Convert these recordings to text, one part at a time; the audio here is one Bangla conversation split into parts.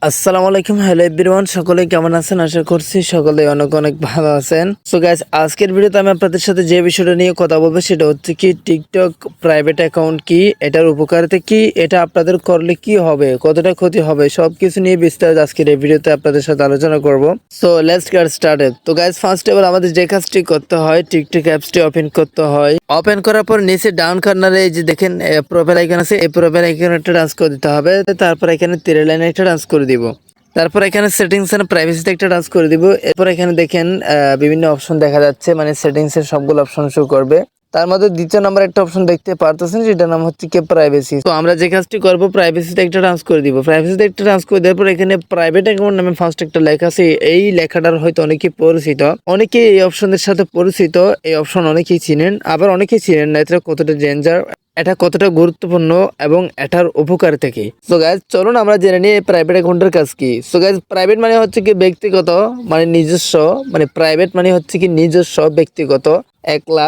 আসসালামু আলাইকুম, হ্যালো এভরিওয়ান, সকলে কেমন আছেন? আশা করছি সকলে অনেক অনেক ভালো আছেন। সো গাইস, আজকের ভিডিওতে আমি আপনাদের সাথে যে বিষয়টা নিয়ে কথা বলবো সেটা হচ্ছে কি টিকটক প্রাইভেট অ্যাকাউন্ট কি, এটার উপকারিতা কি, এটা আপনাদের করলে কি হবে, কতটা ক্ষতি হবে, সবকিছু নিয়ে বিস্তারিত আজকের এই ভিডিওতে আপনাদের সাথে আলোচনা করব। So let's get started. তো গাইস, ফার্স্ট অফ অল আমাদের যে কাজটি করতে হয়, টিকটক অ্যাপসটি ওপেন করতে হয়। ওপেন করার পর নিচে ডাউন কর্নারে এই যে দেখেন প্রোফাইল আইকন আছে, এই প্রোফাইল আইকনে একটা ডান্স করে দিতে হবে। তারপর এখানে তীরের লাইনে একটা ডান্স করে দিব। তারপর এখানে সেটিংস এন্ড প্রাইভেসিতে একটা টাচ করে দিব। এরপর এখানে দেখেন বিভিন্ন অপশন দেখা যাচ্ছে, মানে সেটিংস এর সবগুলো অপশন শো করবে। তার মধ্যে দ্বিতীয় নাম্বার একটা অপশন দেখতে পারতেছেন, যেটার নাম হচ্ছে কি প্রাইভেসি। তো আমরা যে কাজটি করব, প্রাইভেসিতে একটা টাচ করে দিব। প্রাইভেসিতে একটা টাচ করে দেওয়ার পর এখানে প্রাইভেট অ্যাকাউন্ট নামে ফার্স্ট একটা লেখা আছে। এই লেখাটার হয়তো অনেকেই পরিচিত, অনেকেই এই অপশনের সাথে পরিচিত। এই অপশন অনেকেই চিনেন, আবার অনেকেই চিনেন না। এটা কতটা ডেঞ্জার, এটা কতটা গুরুত্বপূর্ণ এবং এটার উপকারিতা কি। সো গাইজ, চলুন আমরা জেনে নিই প্রাইভেট অ্যাকাউন্টের কাজ কি। সো গাইজ, প্রাইভেট মানে হচ্ছে কি ব্যক্তিগত, মানে নিজস্ব, মানে প্রাইভেট মানে হচ্ছে কি নিজস্ব, ব্যক্তিগত, একলা।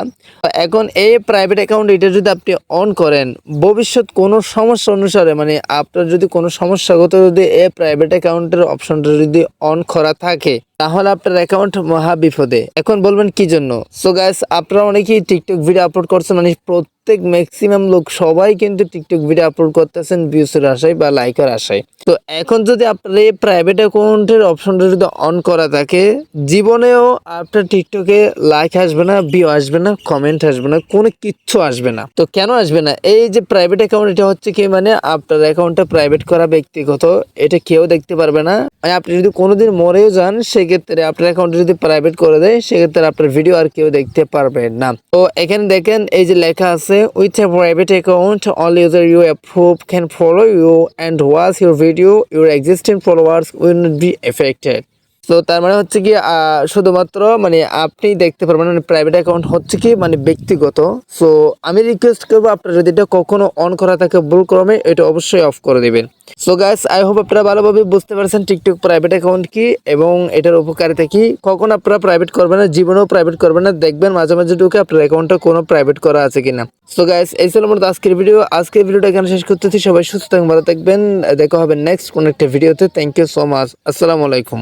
এখন এই প্রাইভেট অ্যাকাউন্ট এটা যদি আপনি অন করেন, ভবিষ্যৎ কোনো সমস্যা অনুসারে, মানে আপনার যদি কোনো সমস্যাগত যদি এই প্রাইভেট অ্যাকাউন্টের অপশনটা যদি অন করা থাকে, তাহলে আপনার অ্যাকাউন্ট মহা বিপদে। এখন বলবেন কি জন্য? সো গাইস, আপনারা অনেকেই টিকটক ভিডিও আপলোড করছেন, মানে প্রত্যেক ম্যাক্সিমাম লোক সবাই কিন্তু টিকটক ভিডিও আপলোড করতেছেন ভিউসের আশায় বা লাইকের আশায়। তো এখন যদি আপনার এই প্রাইভেট অ্যাকাউন্টের অপশনটা যদি অন করা থাকে, জীবনেও আপনার টিকটকে লাইক আসবে না, ভিউ আসবে না, কমেন্ট আসবে না, কোনো কিচ্ছু আসবে না। তো কেন আসবে না? এই যে প্রাইভেট অ্যাকাউন্ট, এটা হচ্ছে কি, মানে আপনার অ্যাকাউন্টটা প্রাইভেট করা, ব্যক্তিগত, এটা কেউ দেখতে পারবে না। মানে আপনি যদি কোনোদিন মরেও যান, সেক্ষেত্রে আপনার অ্যাকাউন্ট যদি প্রাইভেট করে দেয়, সেক্ষেত্রে আপনার ভিডিও আর কেউ দেখতে পারবে না। তো এখানে দেখেন এই যে লেখা আছে, with a private account only user you approve can follow you and watch your video, your existing followers will not be affected. তো তার মানে হচ্ছে কি, শুধুমাত্র মানে আপনি দেখতে পারবেন, মানে প্রাইভেট অ্যাকাউন্ট হচ্ছে কি, মানে ব্যক্তিগত। সো আমি রিকোয়েস্ট করবো, আপনারা যদি এটা কখনো অন করা থাকে ভুল ক্রমে, এটা অবশ্যই অফ করে দিবেন। সো গাইস, আই হোপ আপনারা ভালোভাবে বুঝতে পারছেন টিকটক প্রাইভেট অ্যাকাউন্ট কি এবং এটার উপকারিতা কি। কখন আপনারা প্রাইভেট করবেন না, জীবনেও প্রাইভেট করবেন না, দেখবেন মাঝে মাঝে ঢুকে আপনার অ্যাকাউন্টটা কোনো প্রাইভেট করা আছে কিনা। সো গাইস, এই ছিল আমার আজকের ভিডিও। আজকের ভিডিওটা এখানে শেষ করতেছি। সবাই সুস্থ থাকবেন, ভালো থাকবেন। দেখা হবে নেক্সট কোন একটা ভিডিওতে। Thank you so much. আসসালামু আলাইকুম।